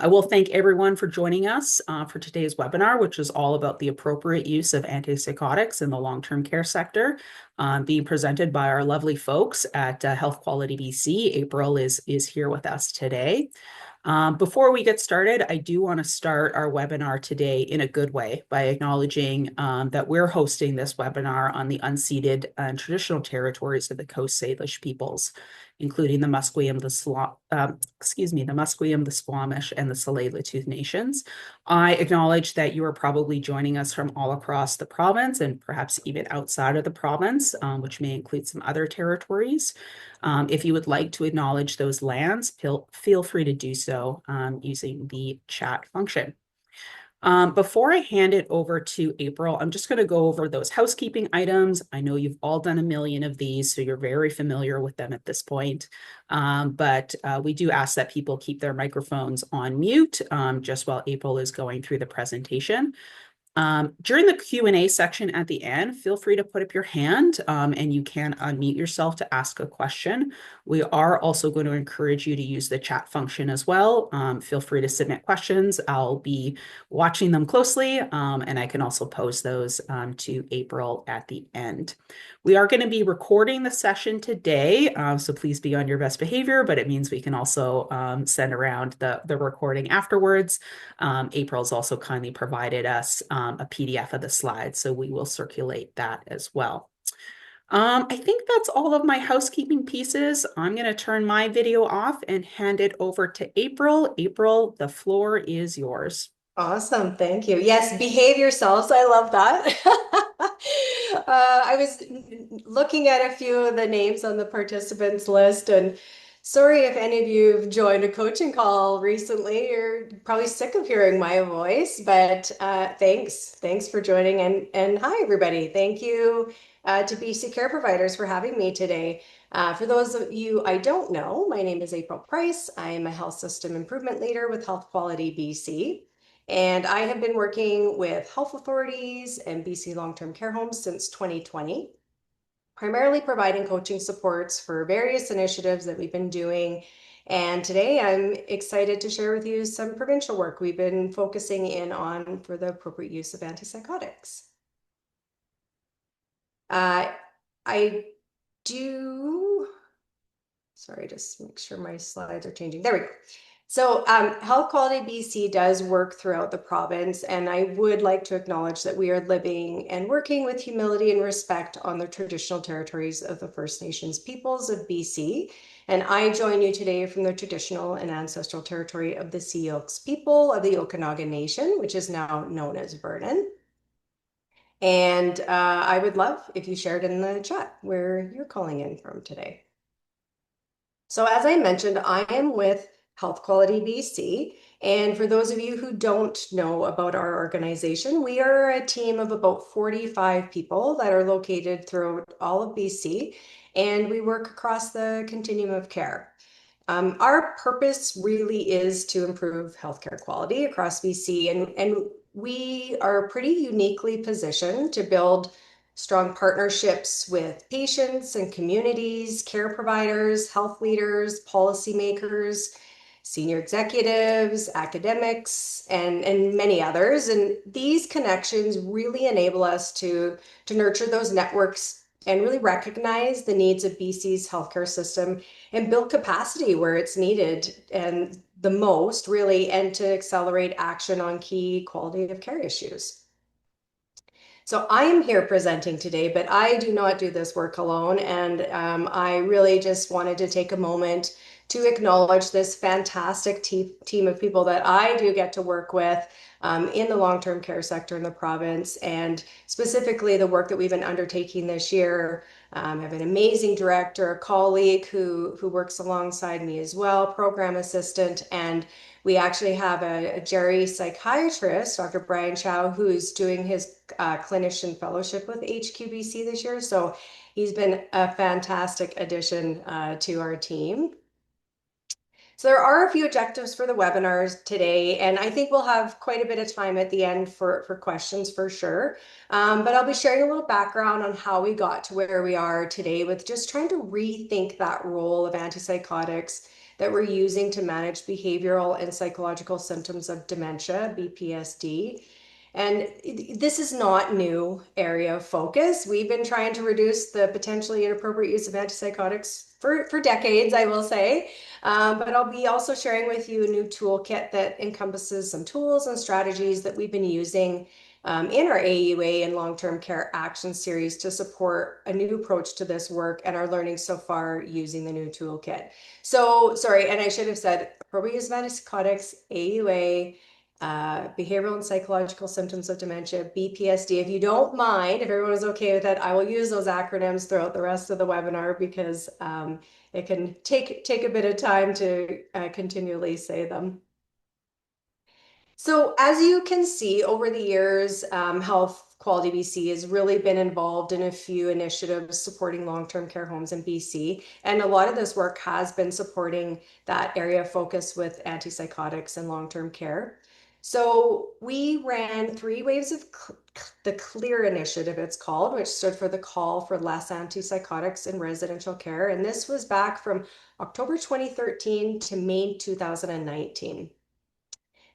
I will thank everyone for joining us for today's webinar, which is all about the appropriate use of antipsychotics in the long-term care sector, being presented by our lovely folks at Health Quality BC. April is here with us today. Before we get started, I do want to start our webinar today in a good way by acknowledging that we're hosting this webinar on the unceded and traditional territories of the Coast Salish peoples, including the Musqueam, the Musqueam, the Squamish, and the Tsleil-Waututh nations. I acknowledge that you are probably joining us from all across the province and perhaps even outside of the province, which may include some other territories. If you would like to acknowledge those lands, feel free to do so using the chat function. Before I hand it over to April, I'm just going to go over those housekeeping items. I know you've all done a million of these, so you're very familiar with them at this point. But we do ask that people keep their microphones on mute just while April is going through the presentation. During the Q&A section at the end, feel free to put up your hand and you can unmute yourself to ask a question. We are also going to encourage you to use the chat function as well. Feel free to submit questions. I'll be watching them closely and I can also post those to April at the end. We are going to be recording the session today, so please be on your best behavior, but it means we can also send around the recording afterwards. April's also kindly provided us a PDF of the slides, so we will circulate that as well. I think that's all of my housekeeping pieces. I'm going to turn my video off and hand it over to April. April, the floor is yours. Awesome. Thank you. Yes, behave yourselves. I love that. I was looking at a few of the names on the participants list, and sorry if any of you have joined a coaching call recently. You're probably sick of hearing my voice, but thanks. Thanks for joining. And hi, everybody. Thank you to BC Care Providers for having me today. For those of you I don't know, my name is April Price. I am a health system improvement leader with Health Quality BC. And I have been working with health authorities and BC long-term care homes since 2020, primarily providing coaching supports for various initiatives that we've been doing. And today I'm excited to share with you some provincial work we've been focusing in on for the appropriate use of antipsychotics. I do, sorry, just make sure my slides are changing. There we go. So Health Quality BC does work throughout the province, and I would like to acknowledge that we are living and working with humility and respect on the traditional territories of the First Nations peoples of BC. And I join you today from the traditional and ancestral territory of the Sioux people of the Okanagan Nation, which is now known as Vernon. And I would love if you shared in the chat where you're calling in from today. So as I mentioned, I am with Health Quality BC. And for those of you who don't know about our organization, we are a team of about 45 people that are located throughout all of BC, and we work across the continuum of care. Our purpose really is to improve healthcare quality across BC, and we are pretty uniquely positioned to build strong partnerships with patients and communities, care providers, health leaders, policymakers, senior executives, academics, and many others. And these connections really enable us to nurture those networks and really recognize the needs of BC's healthcare system and build capacity where it's needed and the most, really, and to accelerate action on key quality of care issues. So I am here presenting today, but I do not do this work alone. And I really just wanted to take a moment to acknowledge this fantastic team of people that I do get to work with in the long-term care sector in the province, and specifically the work that we've been undertaking this year. I have an amazing director, a colleague who works alongside me as well, program assistant, and we actually have a Jerry psychiatrist, Dr. Brian Chow, who's doing his clinician fellowship with HQBC this year. So he's been a fantastic addition to our team. So there are a few objectives for the webinars today, and I think we'll have quite a bit of time at the end for questions for sure. But I'll be sharing a little background on how we got to where we are today with just trying to rethink that role of antipsychotics, that we're using to manage behavioral and psychological symptoms of dementia, BPSD. And this is not new area of focus. We've been trying to reduce the potentially inappropriate use of antipsychotics for decades, I will say. But I'll be also sharing with you a new toolkit that encompasses some tools and strategies that we've been using in our AUA and long-term care action series to support a new approach to this work and our learning so far using the new toolkit. So, sorry, and I should have said appropriate use of antipsychotics, AUA, behavioral and psychological symptoms of dementia, BPSD. If you don't mind, if everyone is okay with that, I will use those acronyms throughout the rest of the webinar because it can take a bit of time to continually say them. So as you can see over the years, Health Quality BC has really been involved in a few initiatives supporting long-term care homes in BC. And a lot of this work has been supporting that area of focus with antipsychotics and long-term care. So we ran 3 waves of the CLEAR initiative, it's called, which stood for the Call for Less Antipsychotics in Residential Care. And this was back from October 2013 to May 2019.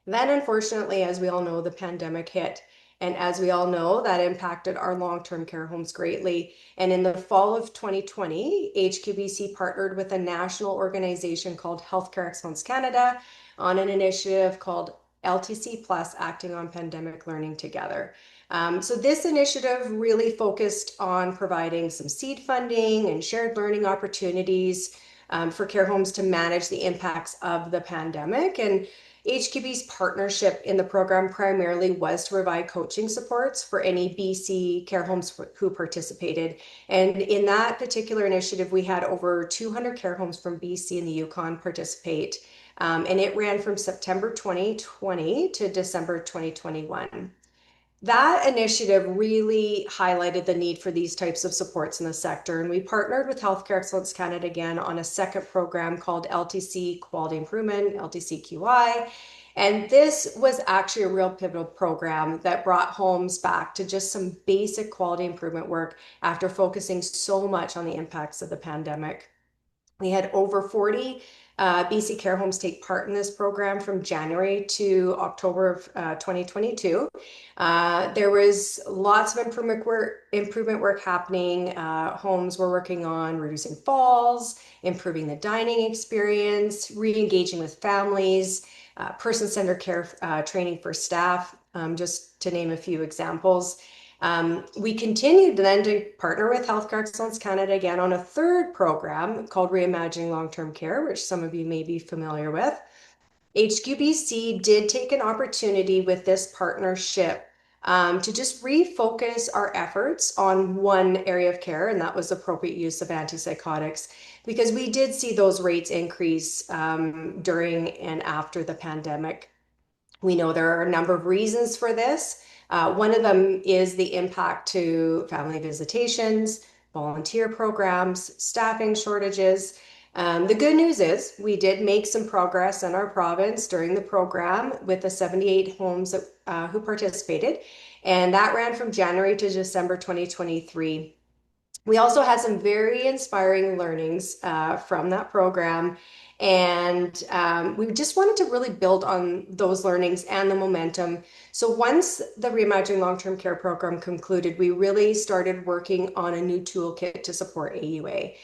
Then, unfortunately, as we all know, the pandemic hit. And as we all know, that impacted our long-term care homes greatly. And in the fall of 2020, HQBC partnered with a national organization called Healthcare Excellence Canada on an initiative called LTC Plus, Acting on Pandemic Learning Together. So this initiative really focused on providing some seed funding and shared learning opportunities for care homes to manage the impacts of the pandemic. And HQB's partnership in the program primarily was to provide coaching supports for any BC care homes who participated. And in that particular initiative, we had over 200 care homes from BC and the Yukon participate. And it ran from September 2020 to December 2021. That initiative really highlighted the need for these types of supports in the sector. And we partnered with Healthcare Excellence Canada again on a second program called LTC Quality Improvement, LTCQI. And this was actually a real pivotal program that brought homes back to just some basic quality improvement work after focusing so much on the impacts of the pandemic. We had over 40 BC care homes take part in this program from January to October of 2022. There was lots of improvement work happening. Homes were working on reducing falls, improving the dining experience, re-engaging with families, person-centered care training for staff, just to name a few examples. We continued then to partner with Healthcare Excellence Canada again on a third program called Reimagining Long-Term Care, which some of you may be familiar with. HQBC did take an opportunity with this partnership to just refocus our efforts on one area of care, and that was appropriate use of antipsychotics, because we did see those rates increase during and after the pandemic. We know there are a number of reasons for this. One of them is the impact to family visitations, volunteer programs, staffing shortages. The good news is we did make some progress in our province during the program with the 78 homes that, who participated, and that ran from January to December 2023. We also had some very inspiring learnings from that program. And we just wanted to really build on those learnings and the momentum. So once the Reimagining Long-Term Care program concluded, we really started working on a new toolkit to support AUA.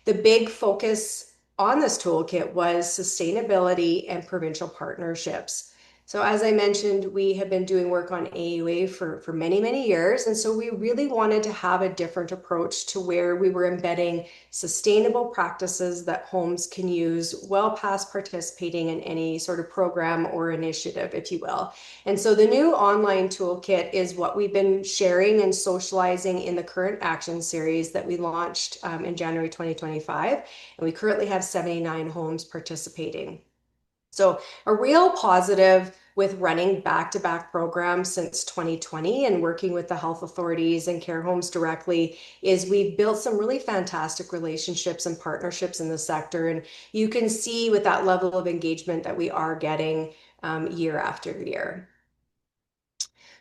The big focus on this toolkit was sustainability and provincial partnerships. So as I mentioned, we have been doing work on AUA for many, many years. And so we really wanted to have a different approach to where we were embedding sustainable practices that homes can use well past participating in any sort of program or initiative, if you will. And so the new online toolkit is what we've been sharing and socializing in the current action series that we launched in January 2025. And we currently have 79 homes participating. So a real positive with running back-to-back programs since 2020 and working with the health authorities and care homes directly is we've built some really fantastic relationships and partnerships in the sector. And you can see with that level of engagement that we are getting year after year.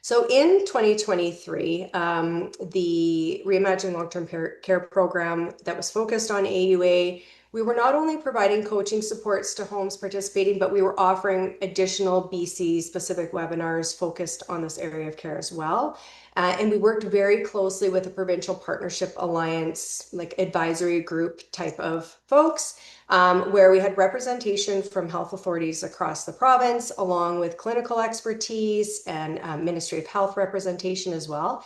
So in 2023, the Reimagining Long-Term Care program that was focused on AUA we were not only providing coaching supports to homes participating, but we were offering additional BC specific webinars focused on this area of care as well. And we worked very closely with the Provincial Partnership Alliance, like advisory group type of folks, where we had representation from health authorities across the province, along with clinical expertise and Ministry of Health representation as well.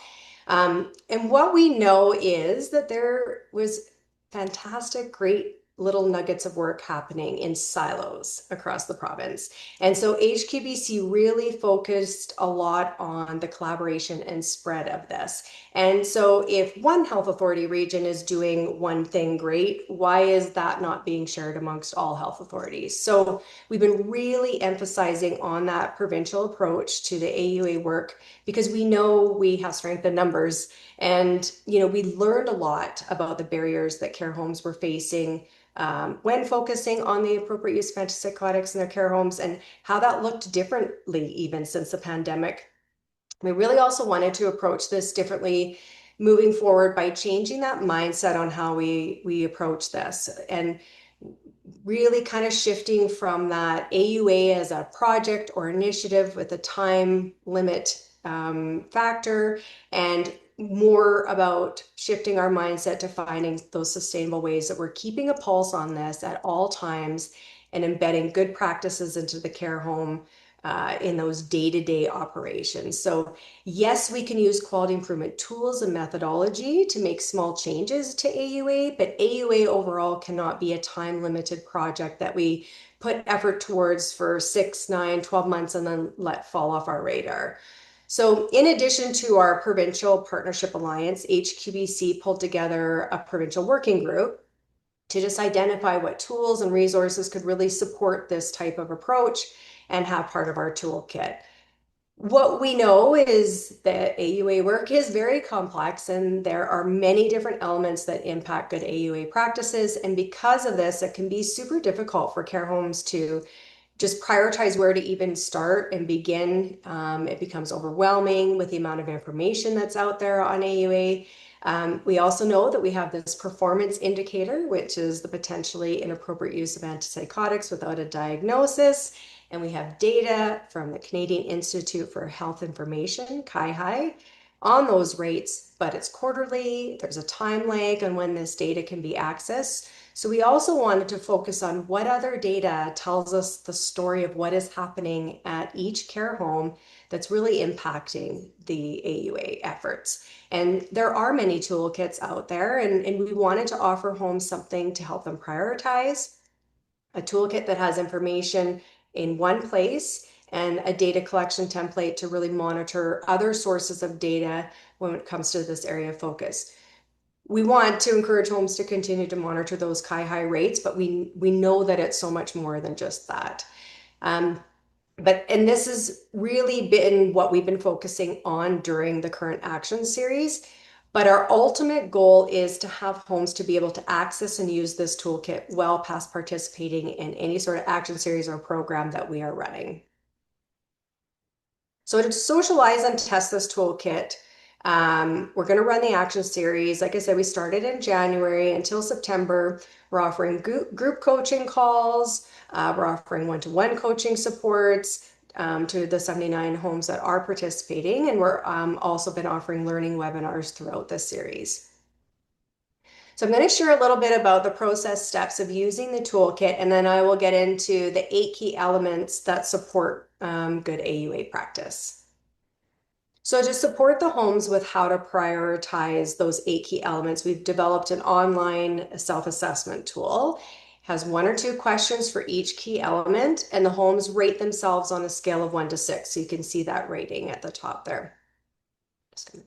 And what we know is that there was fantastic, great little nuggets of work happening in silos across the province. And so HQBC really focused a lot on the collaboration and spread of this. And so if one health authority region is doing one thing great, why is that not being shared amongst all health authorities? So we've been really emphasizing on that provincial approach to the AUA work because we know we have strength in numbers. And, we learned a lot about the barriers that care homes were facing when focusing on the appropriate use of antipsychotics in their care homes and how that looked differently even since the pandemic. We really also wanted to approach this differently moving forward by changing that mindset on how we approach this and really kind of shifting from that AUA as a project or initiative with a time limit factor and more about shifting our mindset to finding those sustainable ways that we're keeping a pulse on this at all times and embedding good practices into the care home in those day-to-day operations. So yes, we can use quality improvement tools and methodology to make small changes to AUA, but AUA overall cannot be a time-limited project that we put effort towards for 6, 9, 12 months and then let fall off our radar. So in addition to our Provincial Partnership Alliance, HQBC pulled together a provincial working group to just identify what tools and resources could really support this type of approach and have part of our toolkit. What we know is that AUA work is very complex and there are many different elements that impact good AUA practices. And because of this, it can be super difficult for care homes to just prioritize where to even start and begin. It becomes overwhelming with the amount of information that's out there on AUA. We also know that we have this performance indicator, which is the potentially inappropriate use of antipsychotics without a diagnosis. And we have data from the Canadian Institute for Health Information, CIHI, on those rates, but it's quarterly. There's a time lag on when this data can be accessed. So we also wanted to focus on what other data tells us the story of what is happening at each care home that's really impacting the AUA efforts. And there are many toolkits out there, and we wanted to offer homes something to help them prioritize, a toolkit that has information in one place and a data collection template to really monitor other sources of data when it comes to this area of focus. We want to encourage homes to continue to monitor those high rates, but we know that it's so much more than just that. And this has really been what we've been focusing on during the current action series. But our ultimate goal is to have homes to be able to access and use this toolkit well past participating in any sort of action series or program that we are running. So to socialize and test this toolkit, we're going to run the action series. Like I said, we started in January until September. We're offering group coaching calls. We're offering one-to-one coaching supports to the 79 homes that are participating. And we're also been offering learning webinars throughout this series. So I'm going to share a little bit about the process steps of using the toolkit, and then I will get into the 8 key elements that support good AUA practice. So to support the homes with how to prioritize those 8 key elements, we've developed an online self-assessment tool. It has 1 or 2 questions for each key element, and the homes rate themselves on a scale of 1 to 6. So you can see that rating at the top there. Just gonna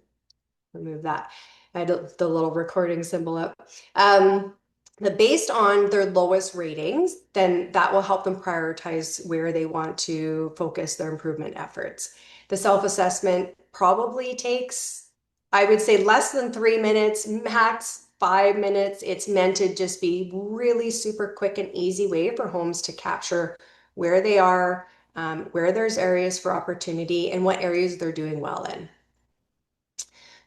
remove that. I had the little recording symbol up. Based on their lowest ratings, then that will help them prioritize where they want to focus their improvement efforts. The self-assessment probably takes, I would say, less than 3 minutes, max 5 minutes. It's meant to just be really super quick and easy way for homes to capture where they are, where there's areas for opportunity, and what areas they're doing well in.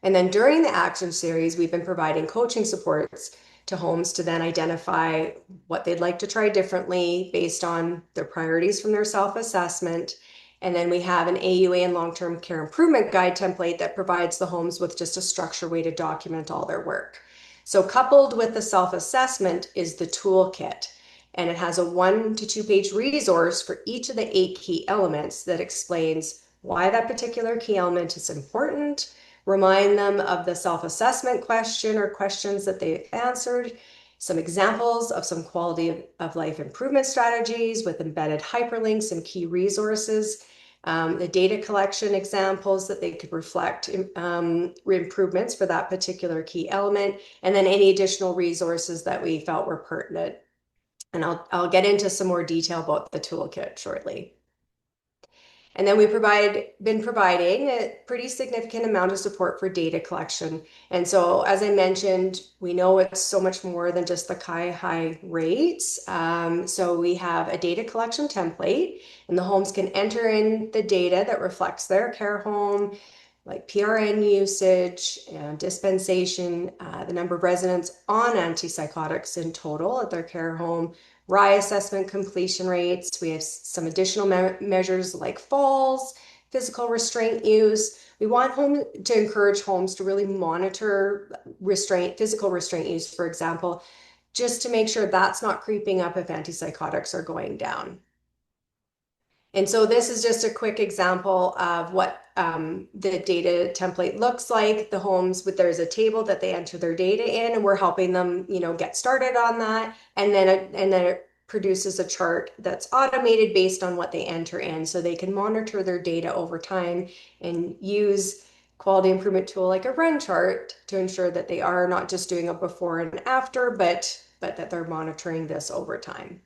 And then during the action series, we've been providing coaching supports to homes to then identify what they'd like to try differently based on their priorities from their self-assessment. And then we have an AUA and long-term care improvement guide template that provides the homes with just a structured way to document all their work. So coupled with the self-assessment is the toolkit. And it has a 1 to 2 page resource for each of the 8 key elements that explains why that particular key element is important, remind them of the self-assessment question or questions that they've answered, some examples of some quality of life improvement strategies with embedded hyperlinks and key resources, the data collection examples that they could reflect improvements for that particular key element, and then any additional resources that we felt were pertinent. And I'll get into some more detail about the toolkit shortly. And then we've been providing a pretty significant amount of support for data collection. And so, as I mentioned, we know it's so much more than just the high rates. So we have a data collection template, and the homes can enter in the data that reflects their care home, like PRN usage and dispensation, the number of residents on antipsychotics in total at their care home, RI assessment completion rates. We have some additional measures like falls, physical restraint use. We want to encourage homes to really monitor physical restraint use, for example, just to make sure that's not creeping up if antipsychotics are going down. And so this is just a quick example of what the data template looks like. The homes, there's a table that they enter their data in, and we're helping them, get started on that. And then it produces a chart that's automated based on what they enter in, so they can monitor their data over time and use quality improvement tool like a run chart to ensure that they are not just doing a before and after, but that they're monitoring this over time.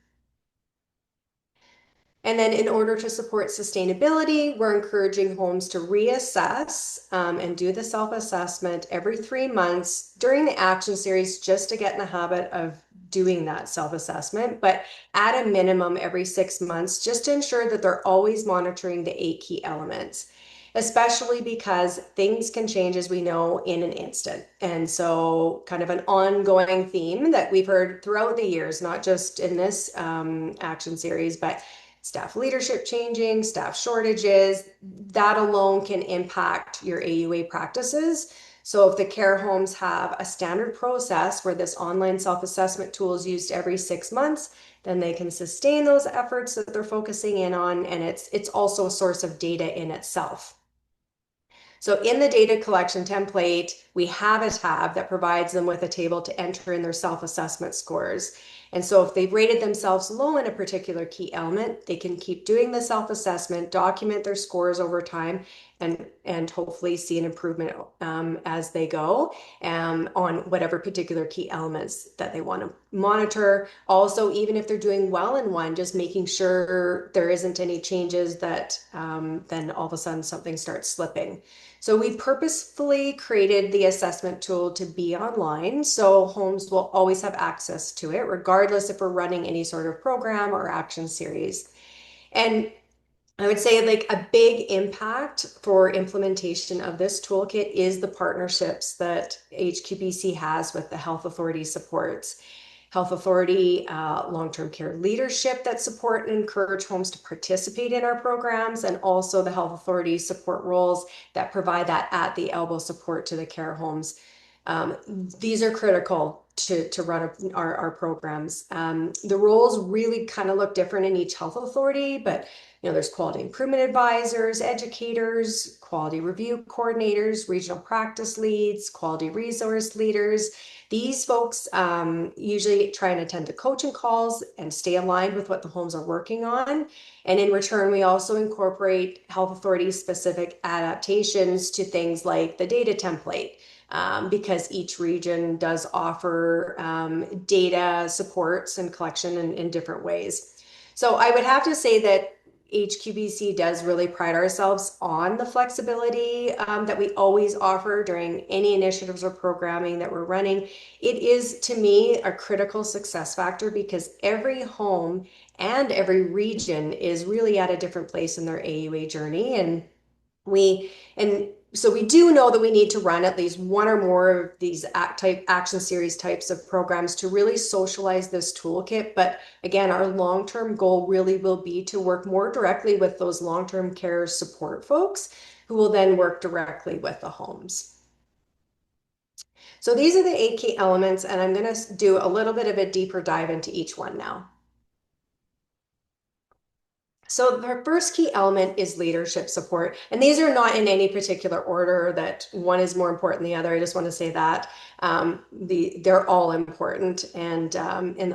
And then in order to support sustainability, we're encouraging homes to reassess and do the self-assessment every 3 months during the action series, just to get in the habit of doing that self-assessment, but at a minimum every 6 months, just to ensure that they're always monitoring the 8 key elements, especially because things can change, as we know, in an instant. And so kind of an ongoing theme that we've heard throughout the years, not just in this action series, but staff leadership changing, staff shortages, that alone can impact your AUA practices. So if the care homes have a standard process where this online self-assessment tool is used every 6 months, then they can sustain those efforts that they're focusing in on, and it's also a source of data in itself. So in the data collection template, we have a tab that provides them with a table to enter in their self-assessment scores. And so if they've rated themselves low in a particular key element, they can keep doing the self-assessment, document their scores over time, and hopefully see an improvement as they go on whatever particular key elements that they want to monitor. Also, even if they're doing well in one, just making sure there isn't any changes that then all of a sudden something starts slipping. So we purposefully created the assessment tool to be online, so homes will always have access to it, regardless if we're running any sort of program or action series. And I would say like a big impact for implementation of this toolkit is the partnerships that HQBC has with the health authority supports. Health authority, long-term care leadership that support and encourage homes to participate in our programs, and also the health authority support roles that provide that at the elbow support to the care homes. These are critical to run our programs. The roles really kind of look different in each health authority, but there's quality improvement advisors, educators, quality review coordinators, regional practice leads, quality resource leaders. These folks usually try and attend to coaching calls and stay aligned with what the homes are working on. And in return, we also incorporate health authority specific adaptations to things like the data template, because each region does offer data supports and collection in different ways. So I would have to say that HQBC does really pride ourselves on the flexibility that we always offer during any initiatives or programming that we're running. It is, to me, a critical success factor because every home and every region is really at a different place in their AUA journey. And So we do know that we need to run at least one or more of these action series types of programs to really socialize this toolkit. But again, our long-term goal really will be to work more directly with those long-term care support folks who will then work directly with the homes. So these are the 8 key elements, and I'm going to do a little bit of a deeper dive into each one now. So the first key element is leadership support. And these are not in any particular order that one is more important than the other. I just want to say that they're all important and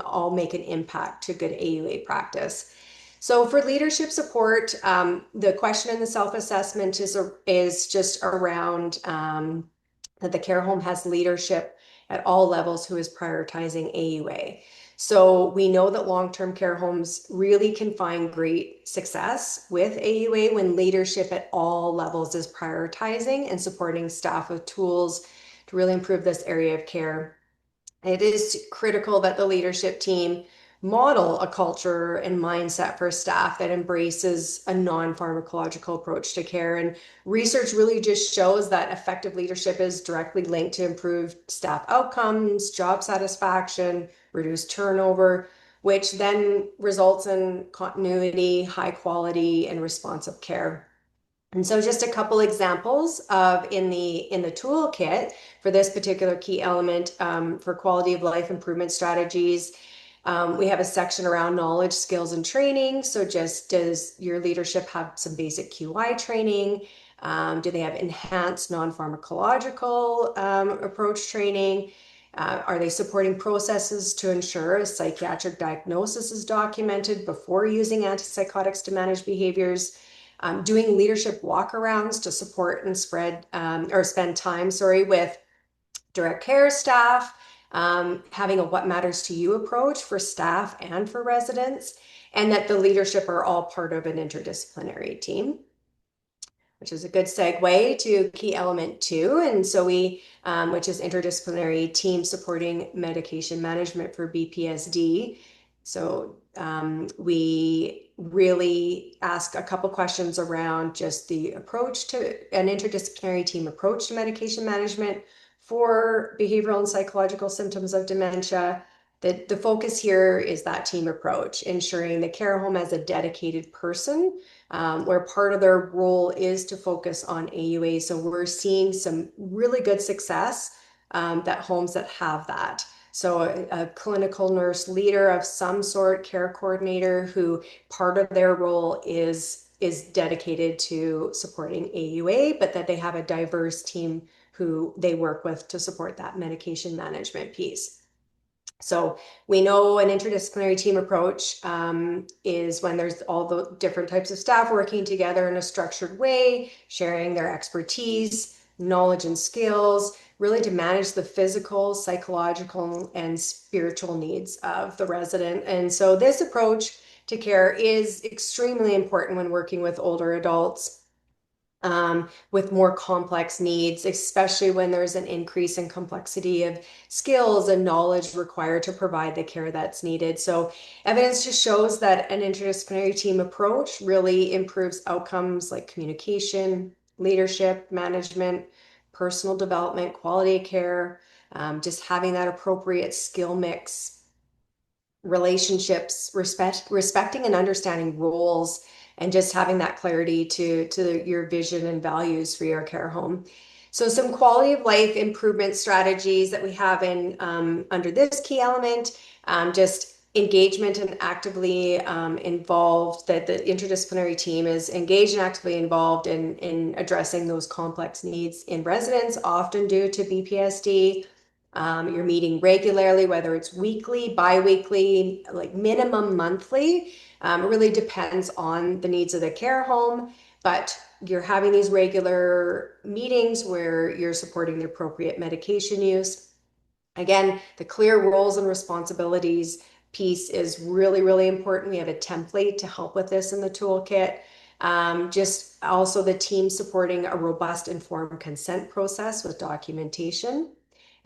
all make an impact to good AUA practice. So for leadership support, the question in the self-assessment is just around that the care home has leadership at all levels who is prioritizing AUA. So we know that long-term care homes really can find great success with AUA when leadership at all levels is prioritizing and supporting staff with tools to really improve this area of care. It is critical that the leadership team model a culture and mindset for staff that embraces a non-pharmacological approach to care. And research really just shows that effective leadership is directly linked to improved staff outcomes, job satisfaction, reduced turnover, which then results in continuity, high quality, and responsive care. And so just a couple examples of in the toolkit for this particular key element for quality of life improvement strategies. We have a section around knowledge, skills, and training. So just does your leadership have some basic QI training? Do they have enhanced non-pharmacological approach training? Are they supporting processes to ensure a psychiatric diagnosis is documented before using antipsychotics to manage behaviors? Doing leadership walkarounds to support and spend time, with direct care staff, having a what matters to you approach for staff and for residents, and that the leadership are all part of an interdisciplinary team, which is a good segue to key element 2. And so which is interdisciplinary team supporting medication management for BPSD. So we really ask a couple questions around just the approach to an interdisciplinary team approach to medication management for behavioral and psychological symptoms of dementia. The focus here is that team approach, ensuring the care home has a dedicated person where part of their role is to focus on AUA. So we're seeing some really good success that homes that have that. So a clinical nurse leader of some sort, care coordinator, who part of their role is dedicated to supporting AUA, but that they have a diverse team who they work with to support that medication management piece. So we know an interdisciplinary team approach is when there's all the different types of staff working together in a structured way, sharing their expertise, knowledge, and skills, really to manage the physical, psychological, and spiritual needs of the resident. And so this approach to care is extremely important when working with older adults with more complex needs, especially when there's an increase in complexity of skills and knowledge required to provide the care that's needed. So evidence just shows that an interdisciplinary team approach really improves outcomes like communication, leadership, management, personal development, quality of care, just having that appropriate skill mix, relationships, respecting and understanding roles, and just having that clarity to your vision and values for your care home. So some quality of life improvement strategies that we have in under this key element, just engagement and actively involved, that the interdisciplinary team is engaged and actively involved in addressing those complex needs in residents, often due to BPSD. You're meeting regularly, whether it's weekly, bi-weekly, like minimum monthly. It really depends on the needs of the care home, but you're having these regular meetings where you're supporting the appropriate medication use. Again, the clear roles and responsibilities piece is really, really important. We have a template to help with this in the toolkit. Just also the team supporting a robust informed consent process with documentation.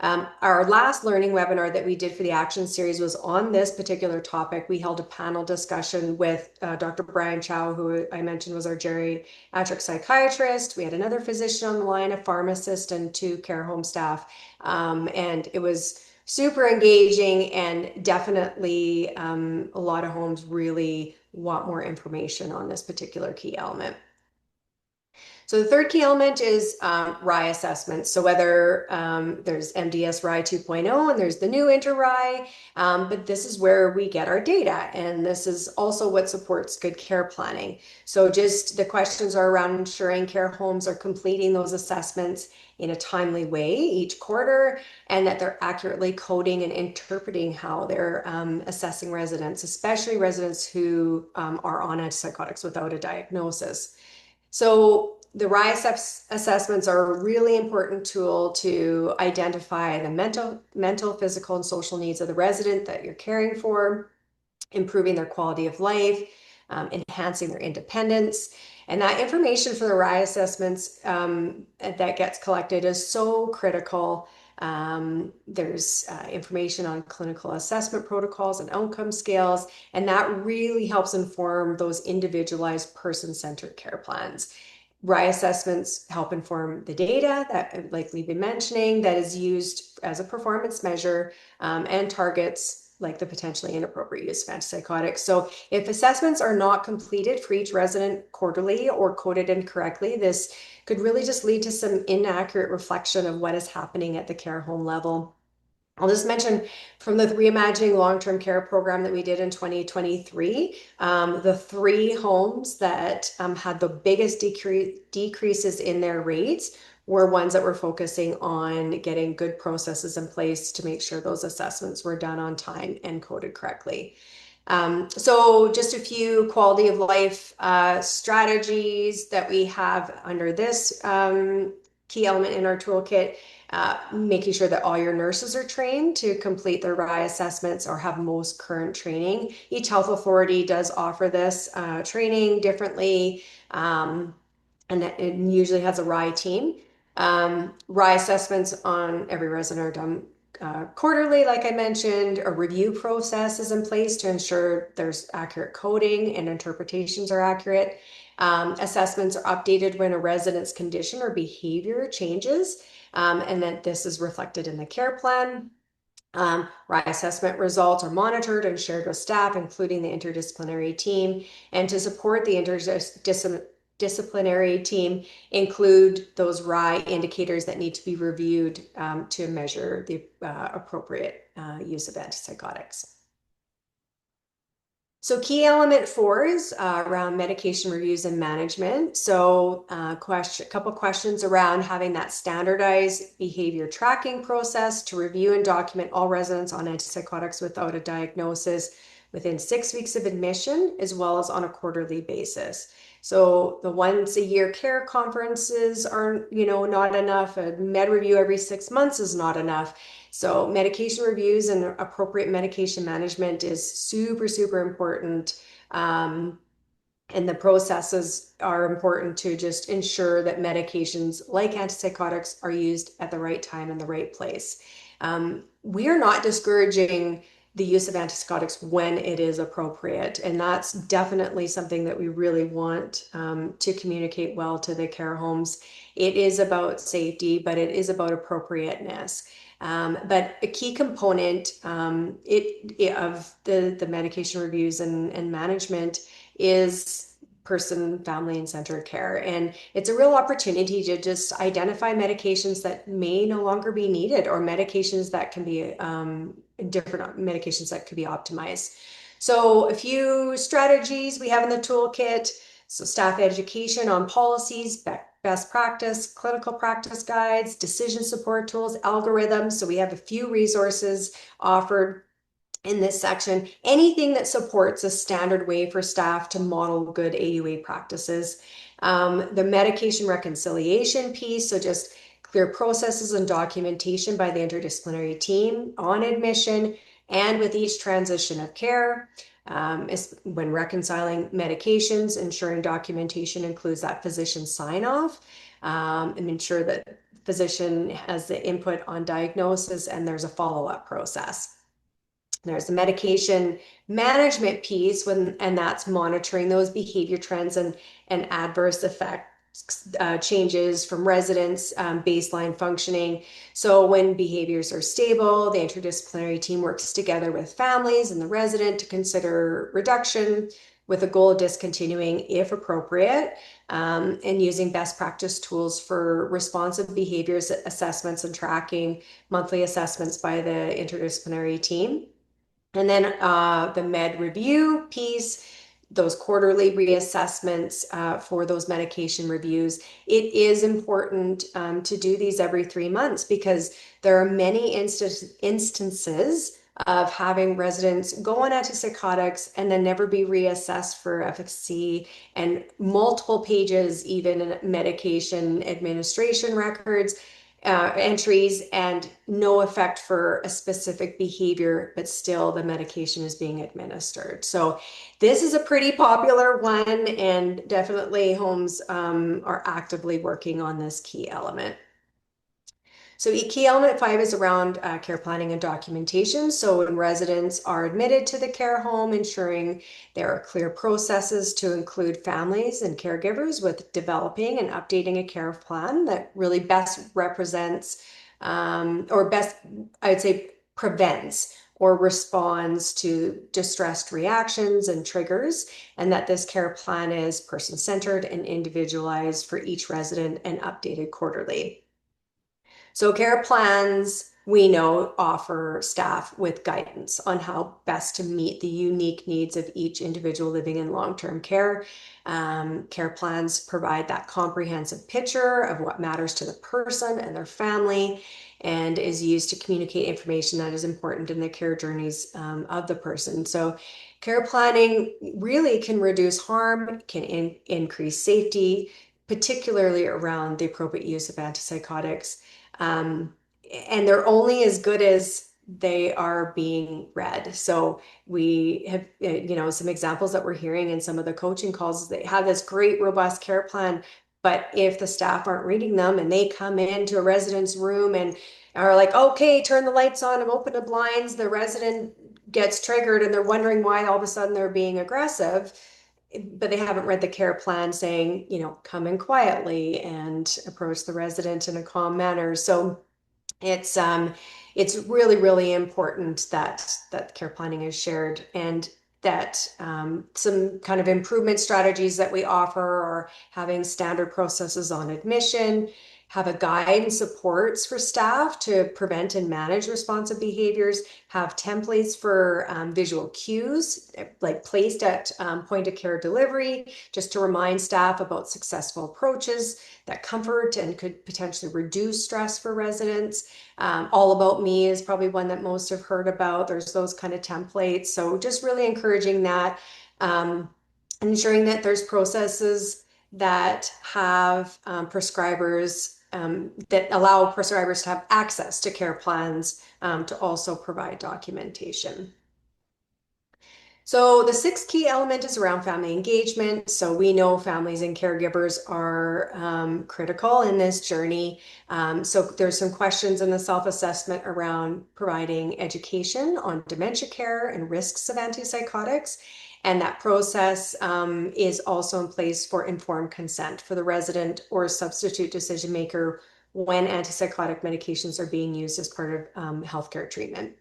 Our last learning webinar that we did for the action series was on this particular topic. We held a panel discussion with Dr. Brian Chow, who I mentioned was our geriatric psychiatrist. We had another physician on the line, a pharmacist, and 2 care home staff. And it was super engaging, and definitely a lot of homes really want more information on this particular key element. So the third key element is RAI assessments. So whether there's MDS RAI 2.0 and there's the new InterRAI, but this is where we get our data. And this is also what supports good care planning. So just the questions are around ensuring care homes are completing those assessments in a timely way each quarter, and that they're accurately coding and interpreting how they're assessing residents, especially residents who are on antipsychotics without a diagnosis. So the RAI assessments are a really important tool to identify the mental, physical, and social needs of the resident that you're caring for, improving their quality of life, enhancing their independence. And that information for the RAI assessments that gets collected is so critical. There's information on clinical assessment protocols and outcome scales, and that really helps inform those individualized person-centered care plans. RAI assessments help inform the data that, like we've been mentioning, that is used as a performance measure and targets like the potentially inappropriate use of antipsychotics. So if assessments are not completed for each resident quarterly or coded incorrectly, this could really just lead to some inaccurate reflection of what is happening at the care home level. I'll just mention from the Reimagining Long-Term Care program that we did in 2023, the 3 homes that had the biggest decreases in their rates were ones that were focusing on getting good processes in place to make sure those assessments were done on time and coded correctly. So just a few quality of life strategies that we have under this key element in our toolkit. Making sure that all your nurses are trained to complete their RAI assessments or have most current training. Each health authority does offer this training differently, and it usually has a RAI team. RAI assessments on every resident are done quarterly, like I mentioned. A review process is in place to ensure there's accurate coding and interpretations are accurate. Assessments are updated when a resident's condition or behavior changes, and then this is reflected in the care plan. RAI assessment results are monitored and shared with staff, including the interdisciplinary team. And to support the interdisciplinary team, include those RAI indicators that need to be reviewed to measure the appropriate use of antipsychotics. So key element 4 is around medication reviews and management. So a couple questions around having that standardized behavior tracking process to review and document all residents on antipsychotics without a diagnosis within 6 weeks of admission, as well as on a quarterly basis. So the once a year care conferences are, not enough. A med review every 6 months is not enough. So medication reviews and appropriate medication management is super, super important. And the processes are important to just ensure that medications like antipsychotics are used at the right time in the right place. We are not discouraging the use of antipsychotics when it is appropriate. And that's definitely something that we really want to communicate well to the care homes. It is about safety, but it is about appropriateness. But a key component of the medication reviews and management is person, family, and centered care. And it's a real opportunity to just identify medications that may no longer be needed, or medications that can be different medications that could be optimized. So a few strategies we have in the toolkit. So staff education on policies, best practice, clinical practice guides, decision support tools, algorithms. So we have a few resources offered in this section. Anything that supports a standard way for staff to model good AUA practices. The medication reconciliation piece, so just clear processes and documentation by the interdisciplinary team on admission and with each transition of care. When reconciling medications, ensuring documentation includes that physician sign-off, and ensure that physician has the input on diagnosis, and there's a follow-up process. There's the medication management piece and that's monitoring those behavior trends and adverse effects changes from residents' baseline functioning. So when behaviors are stable, the interdisciplinary team works together with families and the resident to consider reduction with a goal of discontinuing if appropriate, and using best practice tools for responsive behaviors assessments and tracking monthly assessments by the interdisciplinary team. And then the med review piece, those quarterly reassessments for those medication reviews. It is important to do these every 3 months because there are many instances of having residents go on antipsychotics and then never be reassessed for efficacy, and multiple pages even in medication administration records entries and no effect for a specific behavior, but still the medication is being administered. So this is a pretty popular one, and definitely homes are actively working on this key element. So key element 5 is around care planning and documentation. So when residents are admitted to the care home, ensuring there are clear processes to include families and caregivers with developing and updating a care plan that really best represents or best, I'd say, prevents or responds to distressed reactions and triggers, and that this care plan is person-centered and individualized for each resident and updated quarterly. So care plans, we know, offer staff with guidance on how best to meet the unique needs of each individual living in long-term care. Care plans provide that comprehensive picture of what matters to the person and their family, and is used to communicate information that is important in the care journeys of the person. So care planning really can reduce harm, can increase safety, particularly around the appropriate use of antipsychotics. And they're only as good as they are being read. So we have, some examples that we're hearing in some of the coaching calls. They have this great, robust care plan, but if the staff aren't reading them and they come into a resident's room and are like, okay, turn the lights on and open the blinds, the resident gets triggered and they're wondering why all of a sudden they're being aggressive, but they haven't read the care plan saying, come in quietly and approach the resident in a calm manner. So it's really, really important that care planning is shared, and that some kind of improvement strategies that we offer are having standard processes on admission, have a guide and supports for staff to prevent and manage responsive behaviors, have templates for visual cues, like placed at point of care delivery, just to remind staff about successful approaches that comfort and could potentially reduce stress for residents. All About Me is probably one that most have heard about. There's those kind of templates. So just really encouraging that, ensuring that there's processes that have prescribers that allow prescribers to have access to care plans to also provide documentation. So the sixth key element is around family engagement. So we know families and caregivers are critical in this journey. So there's some questions in the self-assessment around providing education on dementia care and risks of antipsychotics. And that process is also in place for informed consent for the resident or substitute decision maker when antipsychotic medications are being used as part of healthcare treatment.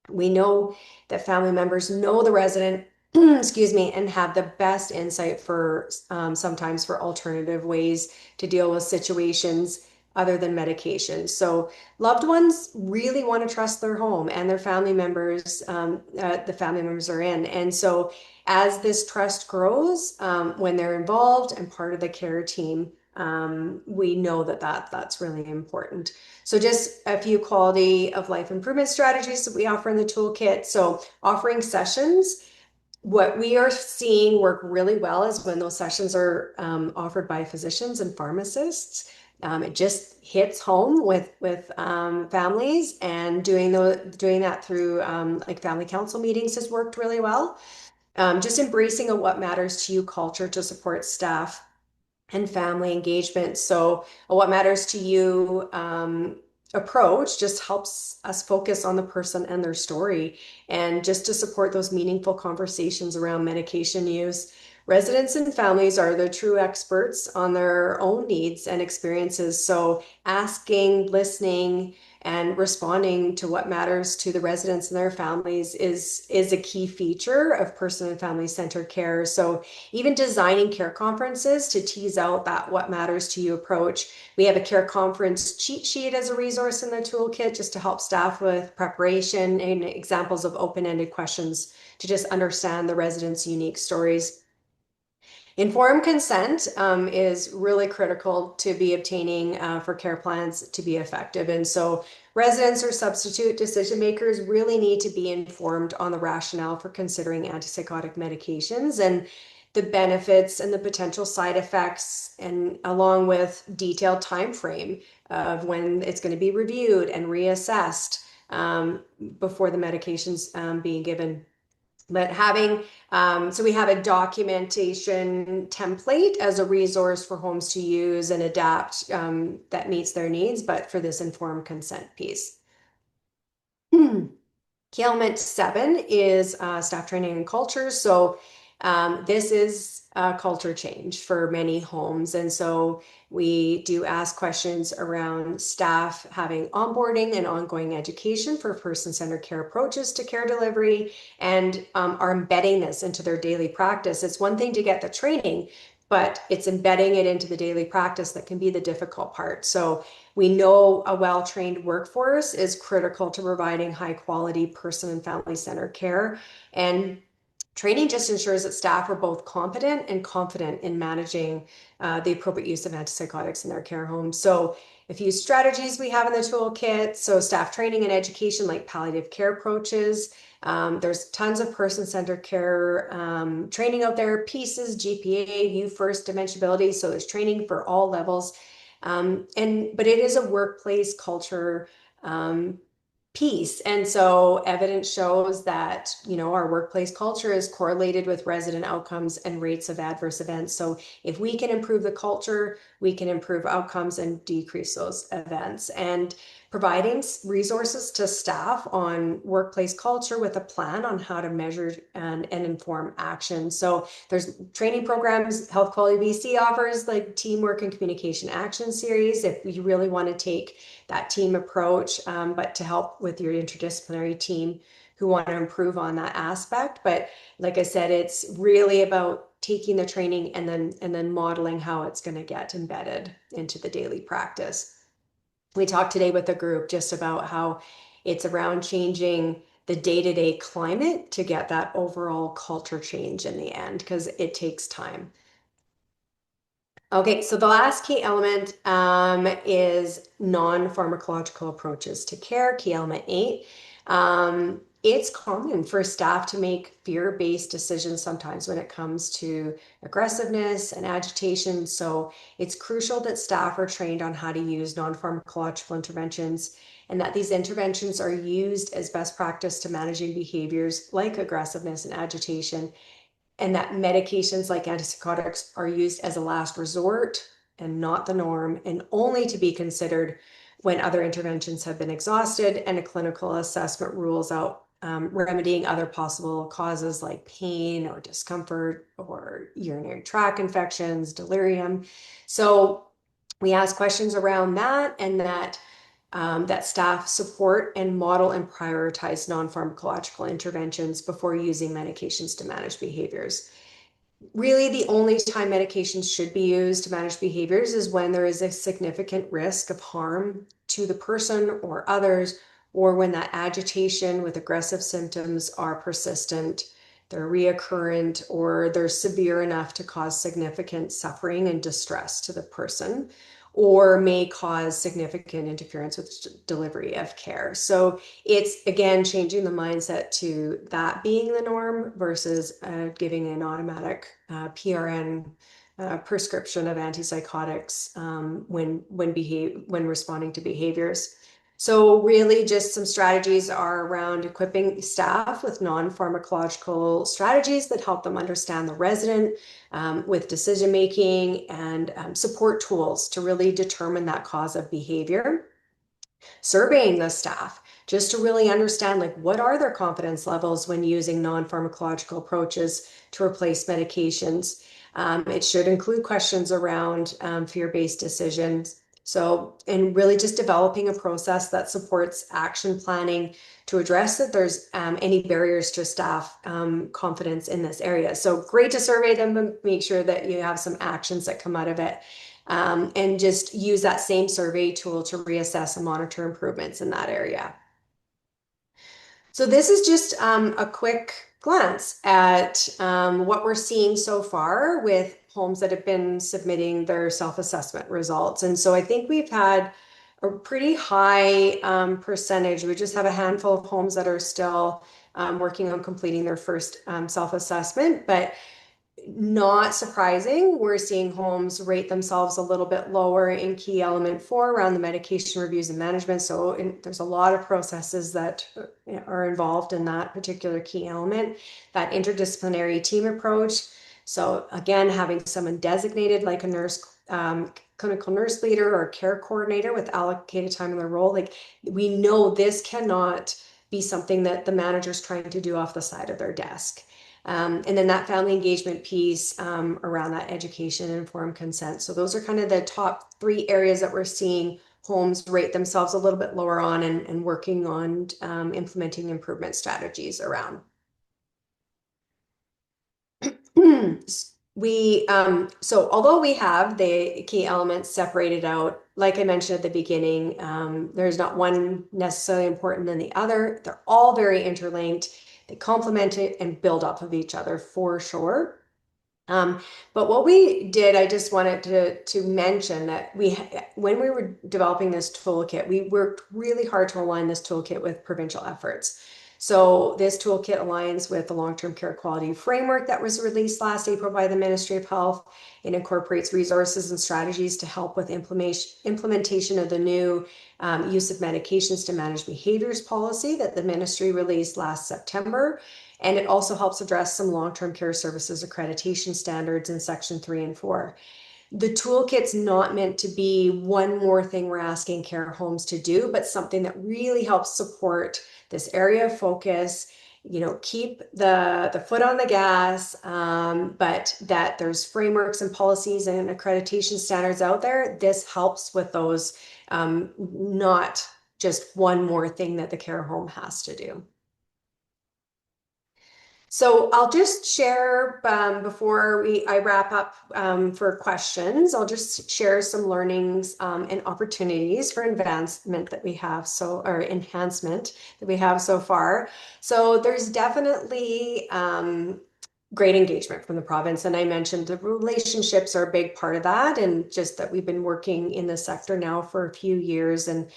We know that family members know the resident, excuse me, and have the best insight for sometimes for alternative ways to deal with situations other than medication. So loved ones really want to trust their home and their family members, the family members are in. And so as this trust grows, when they're involved and part of the care team, we know that's really important. So just a few quality of life improvement strategies that we offer in the toolkit. So offering sessions. What we are seeing work really well is when those sessions are offered by physicians and pharmacists. It just hits home with families, and doing that through like family council meetings has worked really well. Just embracing a what matters to you culture to support staff and family engagement. So a what matters to you approach just helps us focus on the person and their story, and just to support those meaningful conversations around medication use. Residents and families are the true experts on their own needs and experiences. So asking, listening, and responding to what matters to the residents and their families is a key feature of person and family centered care. So even designing care conferences to tease out that what matters to you approach. We have a care conference cheat sheet as a resource in the toolkit just to help staff with preparation and examples of open-ended questions to just understand the residents' unique stories. Informed consent is really critical to be obtaining for care plans to be effective. And so residents or substitute decision makers really need to be informed on the rationale for considering antipsychotic medications and the benefits and the potential side effects, and along with detailed time frame of when it's going to be reviewed and reassessed before the medications being given. But having, so we have a documentation template as a resource for homes to use and adapt that meets their needs, but for this informed consent piece. Key element 7 is staff training and culture. So this is a culture change for many homes. And so we do ask questions around staff having onboarding and ongoing education for person-centered care approaches to care delivery, and are embedding this into their daily practice. It's one thing to get the training, but it's embedding it into the daily practice that can be the difficult part. So we know a well-trained workforce is critical to providing high-quality person and family-centered care. And training just ensures that staff are both competent and confident in managing the appropriate use of antipsychotics in their care homes. So a few strategies we have in the toolkit. So staff training and education, like palliative care approaches. There's tons of person-centered care training out there, pieces, GPA, You First, dementia ability. So there's training for all levels. But it is a workplace culture piece. And so evidence shows that, our workplace culture is correlated with resident outcomes and rates of adverse events. So if we can improve the culture, we can improve outcomes and decrease those events. And providing resources to staff on workplace culture with a plan on how to measure and inform action. So there's training programs. Health Quality BC offers like teamwork and communication action series if you really want to take that team approach, but to help with your interdisciplinary team who want to improve on that aspect. But like I said, it's really about taking the training and then modeling how it's going to get embedded into the daily practice. We talked today with the group just about how it's around changing the day-to-day climate to get that overall culture change in the end, because it takes time. Okay, so the last key element is non-pharmacological approaches to care, key element 8. It's common for staff to make fear-based decisions sometimes when it comes to aggressiveness and agitation. So it's crucial that staff are trained on how to use non-pharmacological interventions, and that these interventions are used as best practice to managing behaviors like aggressiveness and agitation, and that medications like antipsychotics are used as a last resort and not the norm, and only to be considered when other interventions have been exhausted and a clinical assessment rules out remedying other possible causes like pain or discomfort or urinary tract infections, delirium. So we ask questions around that, and that staff support and model and prioritize non-pharmacological interventions before using medications to manage behaviors. Really, the only time medications should be used to manage behaviors is when there is a significant risk of harm to the person or others, or when that agitation with aggressive symptoms are persistent, they're reoccurrent, or they're severe enough to cause significant suffering and distress to the person, or may cause significant interference with delivery of care. So it's, again, changing the mindset to that being the norm versus giving an automatic PRN prescription of antipsychotics when responding to behaviors. So really just some strategies are around equipping staff with non-pharmacological strategies that help them understand the resident with decision making and support tools to really determine that cause of behavior. Surveying the staff just to really understand like what are their confidence levels when using non-pharmacological approaches to replace medications. It should include questions around fear-based decisions. So, and really just developing a process that supports action planning to address that there's any barriers to staff confidence in this area. So great to survey them and make sure that you have some actions that come out of it. And just use that same survey tool to reassess and monitor improvements in that area. So this is just a quick glance at what we're seeing so far with homes that have been submitting their self-assessment results. And so I think we've had a pretty high percentage. We just have a handful of homes that are still working on completing their first self-assessment, but not surprising, we're seeing homes rate themselves a little bit lower in key element 4 around the medication reviews and management. So there's a lot of processes that are involved in that particular key element, that interdisciplinary team approach. So again, having someone designated like a nurse, clinical nurse leader or care coordinator with allocated time in their role, like we know this cannot be something that the manager's trying to do off the side of their desk. And then that family engagement piece around that education and informed consent. So those are kind of the top 3 areas that we're seeing homes rate themselves a little bit lower on and working on implementing improvement strategies around. So although we have the key elements separated out, like I mentioned at the beginning, there's not one necessarily important than the other. They're all very interlinked. They complement it and build off of each other for sure. But what we did, I just wanted to mention that when we were developing this toolkit, we worked really hard to align this toolkit with provincial efforts. So this toolkit aligns with the long-term care quality framework that was released last April by the Ministry of Health. It incorporates resources and strategies to help with implementation of the new use of medications to manage behaviors policy that the ministry released last September. And it also helps address some long-term care services accreditation standards in section 3 and 4. The toolkit's not meant to be one more thing we're asking care homes to do, but something that really helps support this area of focus, keep the foot on the gas, but that there's frameworks and policies and accreditation standards out there. This helps with those, not just one more thing that the care home has to do. So I'll just share before I wrap up for questions, I'll just share some learnings and opportunities for advancement that we have or enhancement that we have so far. So there's definitely great engagement from the province. And I mentioned the relationships are a big part of that, and just that we've been working in the sector now for a few years, and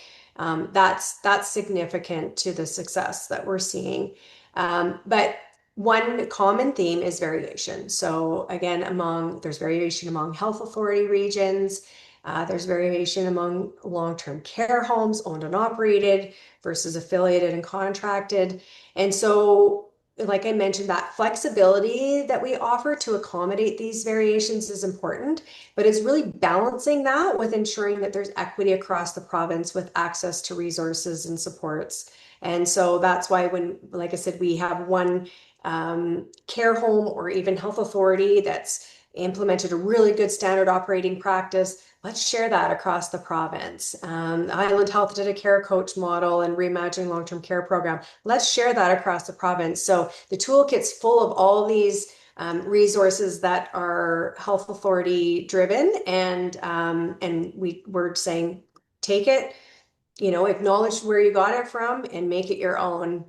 that's significant to the success that we're seeing. But one common theme is variation. So again, there's variation among health authority regions. There's variation among long-term care homes, owned and operated versus affiliated and contracted. And so, like I mentioned, that flexibility that we offer to accommodate these variations is important, but it's really balancing that with ensuring that there's equity across the province with access to resources and supports. And so that's why like I said, we have one care home or even health authority that's implemented a really good standard operating practice. Let's share that across the province. Island Health did a care coach model and reimagining long-term care program. Let's share that across the province. So the toolkit's full of all these resources that are health authority driven, and we're saying take it, acknowledge where you got it from and make it your own.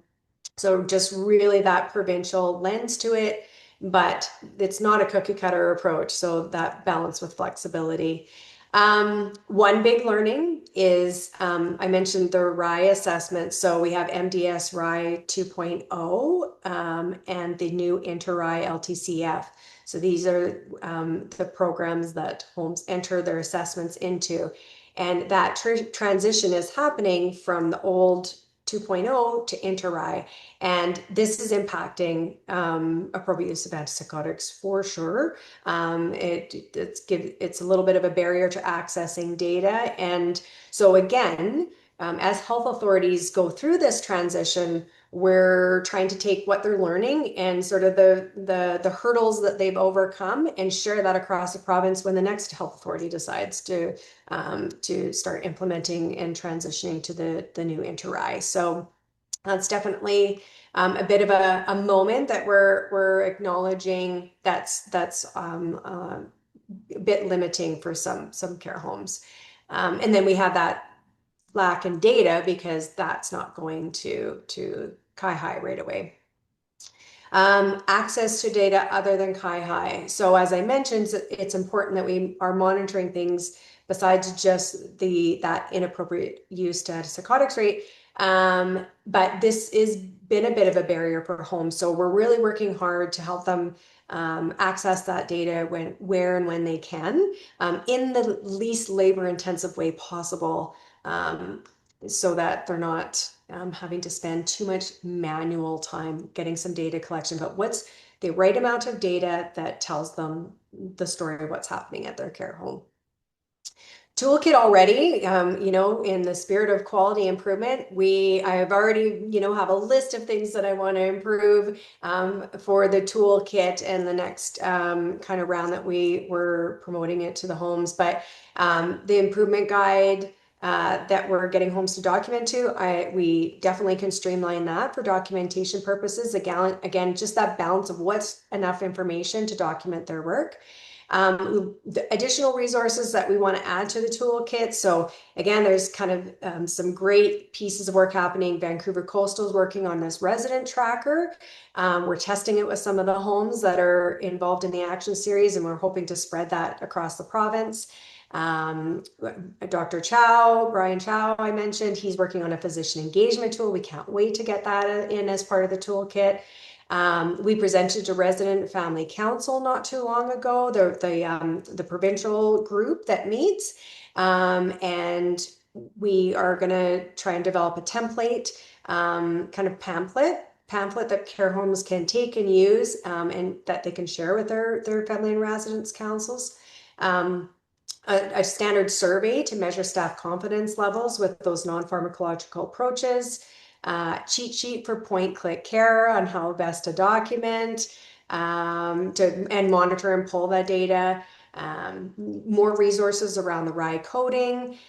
So just really that provincial lens to it, but it's not a cookie cutter approach. So that balance with flexibility. One big learning is I mentioned the RIE assessment. So we have MDS RIE 2.0 and the new Inter-RIE LTCF. So these are the programs that homes enter their assessments into. And that transition is happening from the old 2.0 to inter-RI. And this is impacting appropriate use of antipsychotics for sure. It's a little bit of a barrier to accessing data. And so again, as health authorities go through this transition, we're trying to take what they're learning and sort of the hurdles that they've overcome and share that across the province when the next health authority decides to start implementing and transitioning to the new inter-RI. So that's definitely a bit of a moment that we're acknowledging that's a bit limiting for some care homes. And then we have that lack in data because that's not going to High right away. Access to data other than High. So as I mentioned, it's important that we are monitoring things besides just that inappropriate use to antipsychotics rate. But this has been a bit of a barrier for homes. So we're really working hard to help them access that data where and when they can in the least labor intensive way possible. So that they're not having to spend too much manual time getting some data collection, but what's the right amount of data that tells them the story of what's happening at their care home. Toolkit already, in the spirit of quality improvement, I have already, have a list of things that I want to improve for the toolkit and the next kind of round that we were promoting it to the homes. But the improvement guide that we're getting homes to document to, we definitely can streamline that for documentation purposes. Again, just that balance of what's enough information to document their work. The additional resources that we want to add to the toolkit. So again, there's kind of some great pieces of work happening. Vancouver Coastal is working on this resident tracker. We're testing it with some of the homes that are involved in the action series, and we're hoping to spread that across the province. Dr. Brian Chow, I mentioned, he's working on a physician engagement tool. We can't wait to get that in as part of the toolkit. We presented to Resident Family Council not too long ago, the provincial group that meets, and we are going to try and develop a template, kind of pamphlet that care homes can take and use, and that they can share with their family and residence councils. A standard survey to measure staff confidence levels with those non-pharmacological approaches. Cheat sheet for point-click care on how best to document and monitor and pull that data. More resources around the RI coding.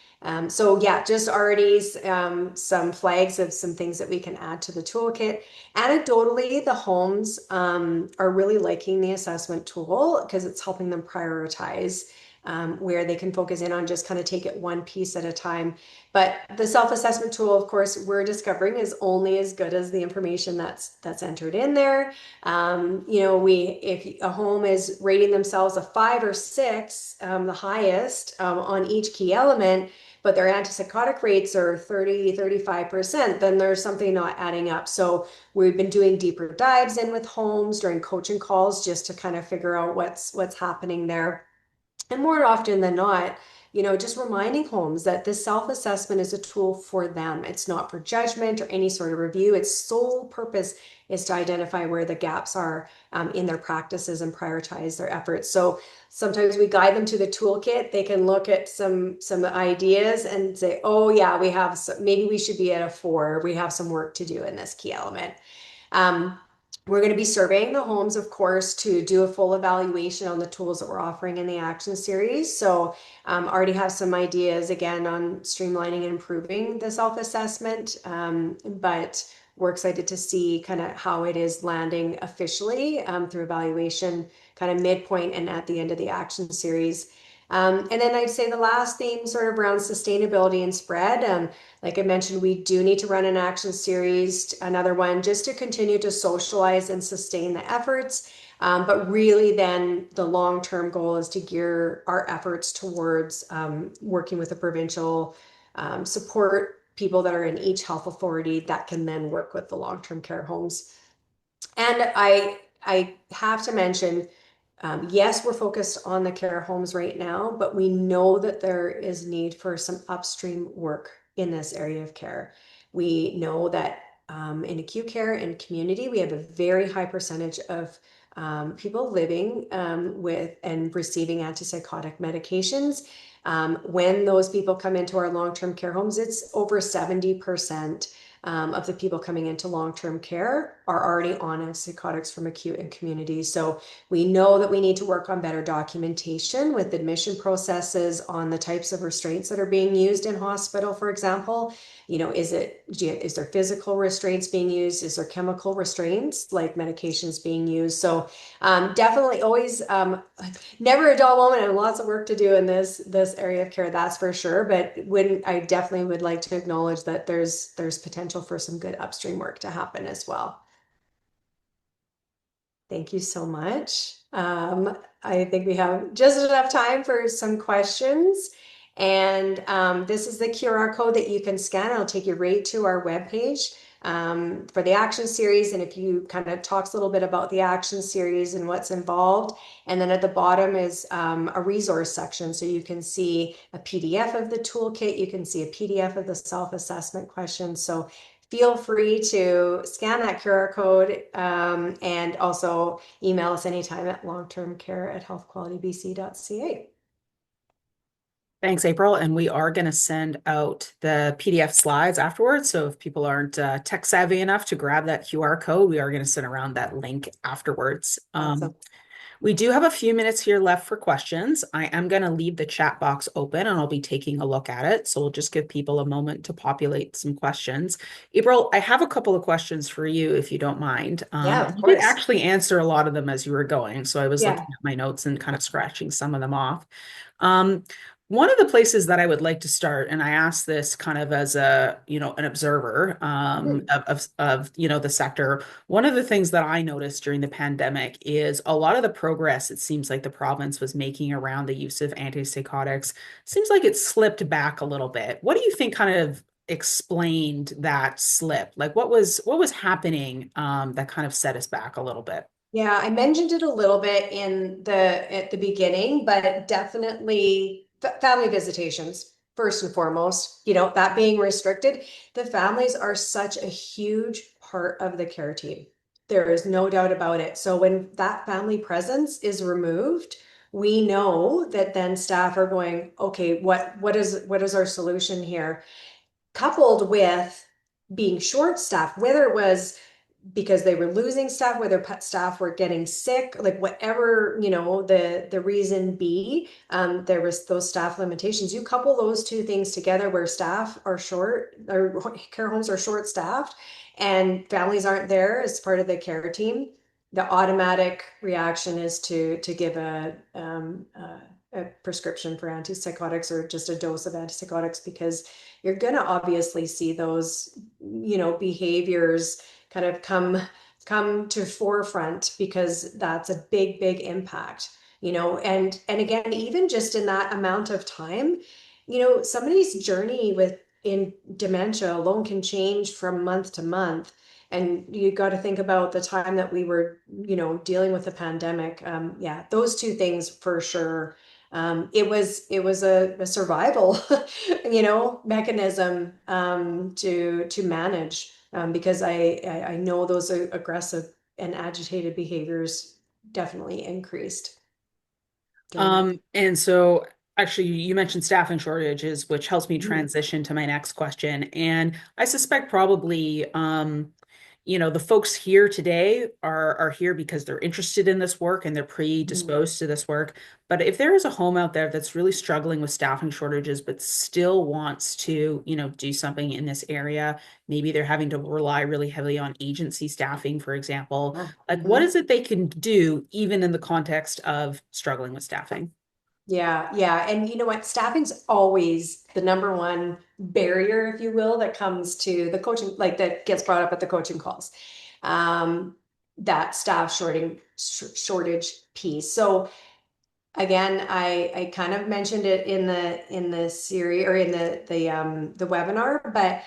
So yeah, just already some flags of some things that we can add to the toolkit. Anecdotally, the homes are really liking the assessment tool because it's helping them prioritize where they can focus in on just kind of take it one piece at a time. But the self-assessment tool, of course, we're discovering is only as good as the information that's entered in there. If a home is rating themselves a 5 or 6, the highest on each key element, but their antipsychotic rates are 30, 35%, then there's something not adding up. So we've been doing deeper dives in with homes during coaching calls just to kind of figure out what's happening there. And more often than not, just reminding homes that this self-assessment is a tool for them. It's not for judgment or any sort of review. Its sole purpose is to identify where the gaps are in their practices and prioritize their efforts. So sometimes we guide them to the toolkit. They can look at some ideas and say, oh yeah, maybe we should be at a 4. We have some work to do in this key element. We're going to be surveying the homes, of course, to do a full evaluation on the tools that we're offering in the action series. So already have some ideas, again, on streamlining and improving the self-assessment, but we're excited to see kind of how it is landing officially through evaluation, kind of midpoint and at the end of the action series. And then I'd say the last theme sort of around sustainability and spread. Like I mentioned, we do need to run an action series, another one, just to continue to socialize and sustain the efforts. But really then the long-term goal is to gear our efforts towards working with the provincial support people that are in each health authority that can then work with the long-term care homes. And I have to mention, Yes, we're focused on the care homes right now, but we know that there is need for some upstream work in this area of care. We know that in acute care and community, we have a very high percentage of people living with and receiving antipsychotic medications. When those people come into our long-term care homes, it's over 70% of the people coming into long-term care are already on antipsychotics from acute and community. So we know that we need to work on better documentation with admission processes on the types of restraints that are being used in hospital, for example. Is there physical restraints being used? Is there chemical restraints like medications being used? So definitely always never a dull moment and lots of work to do in this area of care, that's for sure. But when I definitely would like to acknowledge that there's potential for some good upstream work to happen as well. Thank you so much. I think we have just enough time for some questions. And this is the QR code that you can scan. It'll take you right to our webpage for the action series. And if you kind of talks a little bit about the action series and what's involved. And then at the bottom is a resource section. So you can see a PDF of the toolkit. You can see a PDF of the self-assessment questions. So feel free to scan that QR code and also email us anytime at longtermcare@healthqualitybc.ca. Thanks, April. And we are going to send out the PDF slides afterwards. So if people aren't tech savvy enough to grab that QR code, we are going to send around that link afterwards. Awesome. We do have a few minutes here left for questions. I am going to leave the chat box open and I'll be taking a look at it. So we'll just give people a moment to populate some questions. April, I have a couple of questions for you, if you don't mind. Yeah, of You did course. actually answer a lot of them as you were going. So I was looking Yeah. at my notes and kind of scratching some of them off. Um, one of the places that I would like to start, and I ask this kind of as a, an observer Mhm. the sector. One of the things that I noticed during the pandemic is a lot of the progress it seems like the province was making around the use of antipsychotics seems like it slipped back a little bit. What do you think kind of explained that slip? Like what was happening that kind of set us back a little bit? Yeah, I mentioned it a little bit at the beginning, but definitely family visitations first and foremost, that being restricted, the families are such a huge part of the care team. There is no doubt about it. So when that family presence is removed, we know that then staff are going, okay, what is our solution here? Coupled with being short staffed, whether it was because they were losing staff, whether staff were getting sick, like whatever, the reason be, there was those staff limitations. You couple those two things together where staff are short, or care homes are short staffed and families aren't there as part of the care team, the automatic reaction is to give a prescription for antipsychotics or just a dose of antipsychotics because you're going to obviously see those, behaviors kind of come to forefront because that's a big impact, and again, even just in that amount of time, somebody's journey in dementia alone can change from month to month. And you got to think about the time that we were, dealing with the pandemic. Yeah, those two things for sure. It was a survival, mechanism to manage because I know those aggressive and agitated behaviors definitely increased during that. And so actually you mentioned staffing shortages, which helps me Mhm. transition to my next question. And I suspect probably the folks here today are here because they're interested in this work and they're Mhm. predisposed to this work. But if there is a home out there that's really struggling with staffing shortages, but still wants to, do something in this area, maybe they're having to rely really heavily on agency staffing, for example. Yeah. Like, what is it they can do, even in the context of struggling with staffing? Yeah. And you know what? Staffing's always the number one barrier, if you will, that comes to the coaching, like that gets brought up at the coaching calls. Um, that shortage piece. So again, I kind of mentioned it in the series or in the webinar, but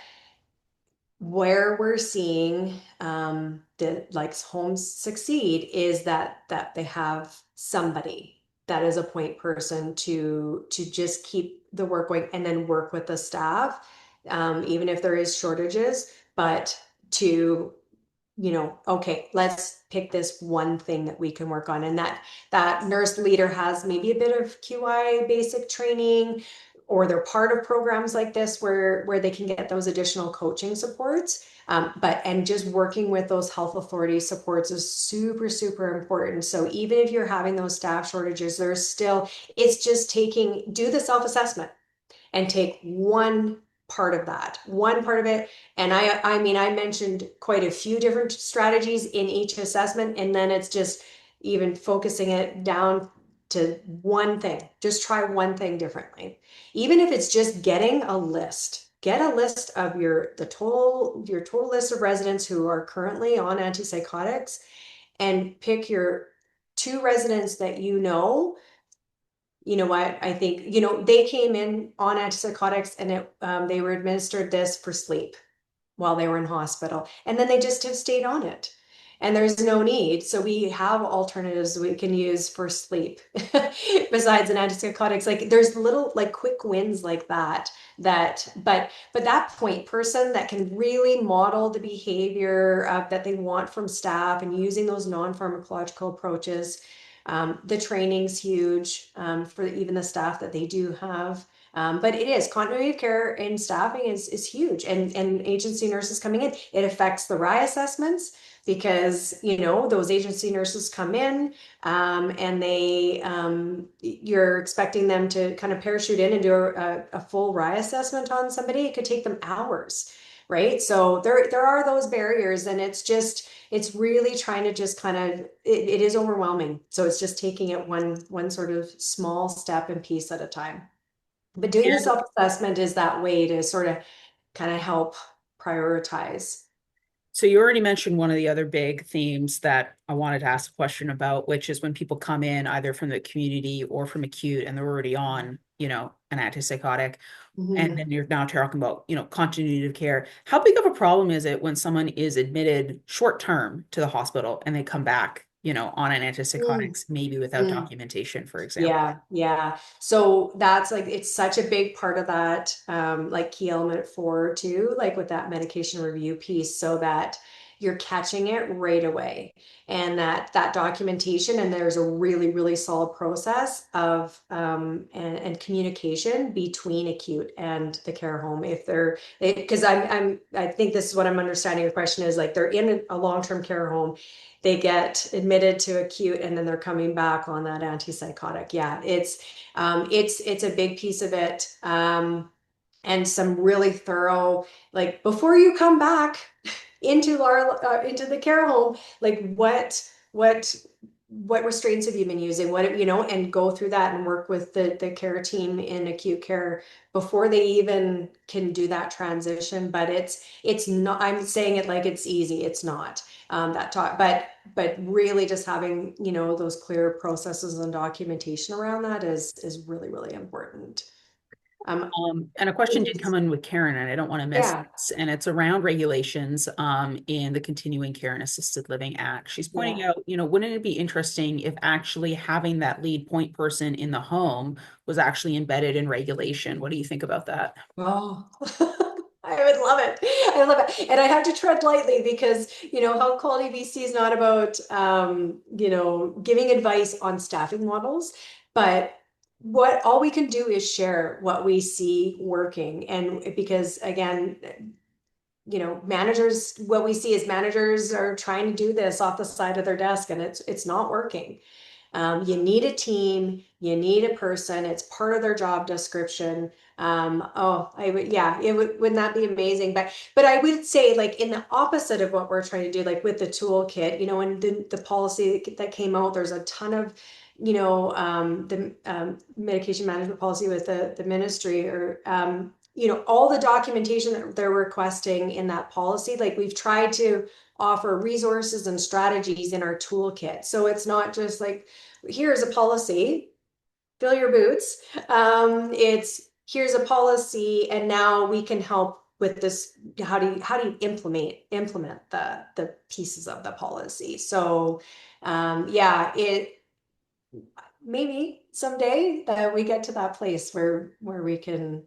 where we're seeing the like homes succeed is that they have somebody that is a point person to just keep the work going and then work with the staff, even if there is shortages, but to okay, let's pick this one thing that we can work on. And that nurse leader has maybe a bit of QI basic training, or they're part of programs like this where they can get those additional coaching supports. And just working with those health authority supports is super, super important. So even if you're having those staff shortages, it's just do the self-assessment and take one part of it. And I mean, I mentioned quite a few different strategies in each assessment, and then it's just even focusing it down to one thing. Just try one thing differently. Even if it's just getting a list. Get a list of your total list of residents who are currently on antipsychotics, and pick your two residents that you know what, I think, they came in on antipsychotics, and they were administered this for sleep while they were in hospital. And then they just have stayed on it. And there's no need. So we have alternatives we can use for sleep besides an antipsychotics. Like there's little like quick wins like but that point person that can really model the behavior that they want from staff and using those non-pharmacological approaches. The training's huge for even the staff that they do have. But it is continuity of care and staffing is huge, and agency nurses coming in. It affects the RI assessments because those agency nurses come in, and you're expecting them to kind of parachute in and do a full RI assessment on somebody. It could take them hours, right? So there are those barriers, and it's really trying to just kind of it is overwhelming. So it's just taking it one sort of small step and piece at a time. But doing the And self-assessment is that way to sort of kind of help prioritize. so you already mentioned one of the other big themes that I wanted to ask a question about, which is when people come in either from the community or from acute and they're already on, an antipsychotic, and Mhm. then you're now talking about, continuity of care. How big of a problem is it when someone is admitted short term to the hospital and they come back, on an Mm, antipsychotics, maybe without mm. documentation, for example? Yeah, yeah. So that's like it's such a big part of that like key element four too, like with that medication review piece, so that you're catching it right away. And that documentation, and there's a really, really solid process of and communication between acute and the care home. If they're because I think this is what I'm understanding your question is, like they're in a long-term care home, they get admitted to acute, and then they're coming back on that antipsychotic. Yeah, it's a big piece of it. And some really thorough, like before you come back into the care home, like what restraints have you been using, and go through that and work with the care team in acute care before they even can do that transition. But it's not, I'm saying it like it's easy, it's not. That talk but really just having those clear processes and documentation around that is really, really important. um And a question did come in with Karen, and I don't want to miss yeah, this, and it's around regulations in the Continuing Care and Assisted Living Act. She's pointing yeah. out, wouldn't it be interesting if actually having that lead point person in the home was actually embedded in regulation? What do you think about that? Oh, I would love it. I love it. And I have to tread lightly because, Health Quality BC is not about, giving advice on staffing models, but all we can do is share what we see working. And because again, what we see is managers are trying to do this off the side of their desk, and it's not working. You need a team, you need a person, it's part of their job description. I would, yeah, wouldn't that be amazing? But I would say, like, in the opposite of what we're trying to do, like with the toolkit, and the policy that came out, there's a ton of, the medication management policy with the ministry, or all the documentation that they're requesting in that policy. Like, we've tried to offer resources and strategies in our toolkit. So it's not just like, here's a policy, fill your boots. It's here's a policy, and now we can help with this, how do you implement the pieces of the policy? So yeah, it maybe someday that we get to that place where we can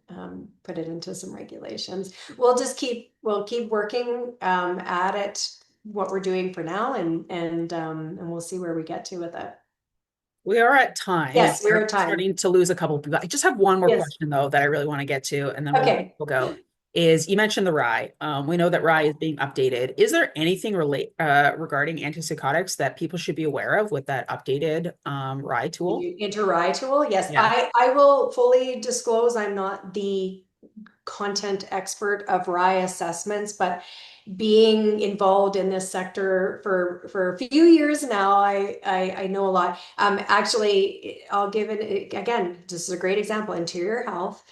put it into some regulations. We'll keep working at it, what we're doing for now, and we'll see where we get to with it. We are at time and Yes, we're we're at time. starting to lose a couple of people. I just have one more Yes. question though that I really want to get to, and then Okay. we'll go. Is you mentioned the RAI. We know that RAI is being updated. Is there anything regarding antipsychotics that people should be aware of with that updated RAI tool? The Inter-RAI tool. Yes, Yeah. I will fully disclose I'm not the content expert of RAI assessments, but being involved in this sector for a few years now, I know a lot. Actually, I'll give it again. This is a great example. Interior Health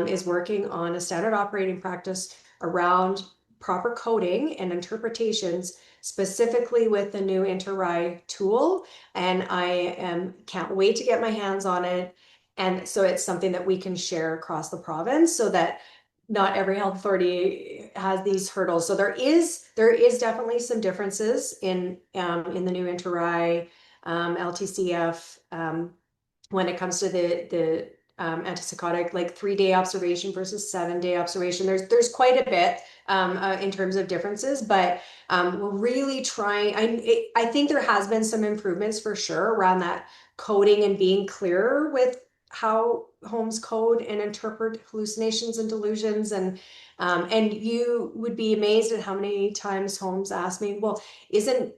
is working on a standard operating practice around proper coding and interpretations, specifically with the new Inter-RAI tool, and can't wait to get my hands on it. And so it's something that we can share across the province so that not every health authority has these hurdles. So there is definitely some differences in the new Inter-RAI LTCF when it comes to the antipsychotic, like 3-day observation versus 7-day observation. There's quite a bit in terms of differences, but we're really trying. I think there has been some improvements for sure around that coding and being clearer with how homes code and interpret hallucinations and delusions, and you would be amazed at how many times homes ask me, well, isn't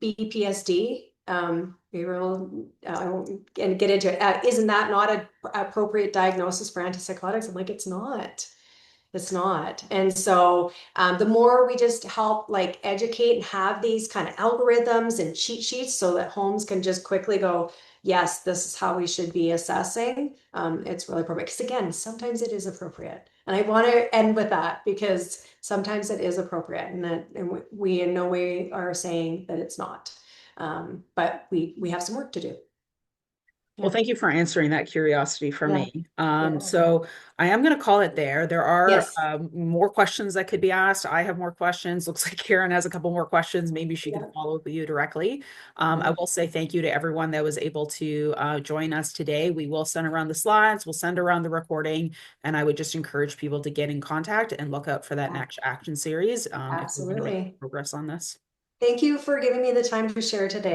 BPSD behavioral, I won't get into it, isn't that not an appropriate diagnosis for antipsychotics? I'm like, it's not. It's not. And so the more we just help like educate and have these kind of algorithms and cheat sheets so that homes can just quickly go, yes, this is how we should be assessing. It's really appropriate. Because again, sometimes it is appropriate. And I want to end with that because sometimes it is appropriate and we in no way are saying that it's not. But we have some work to do. Well, Yeah. thank you for answering that curiosity for Yeah. me. Yeah. So I am going to call it there. There are Yes. more questions that could be asked. I have more questions. Looks like Karen has a couple more questions. Maybe she can Yeah. follow up with you directly. I Yeah. will say thank you to everyone that was able to join us today. We will send around the slides. We'll send around the recording. And I would just encourage people to get in contact and look out for that next action series if we want to make Absolutely. progress on this. Thank you for giving me the time to share today.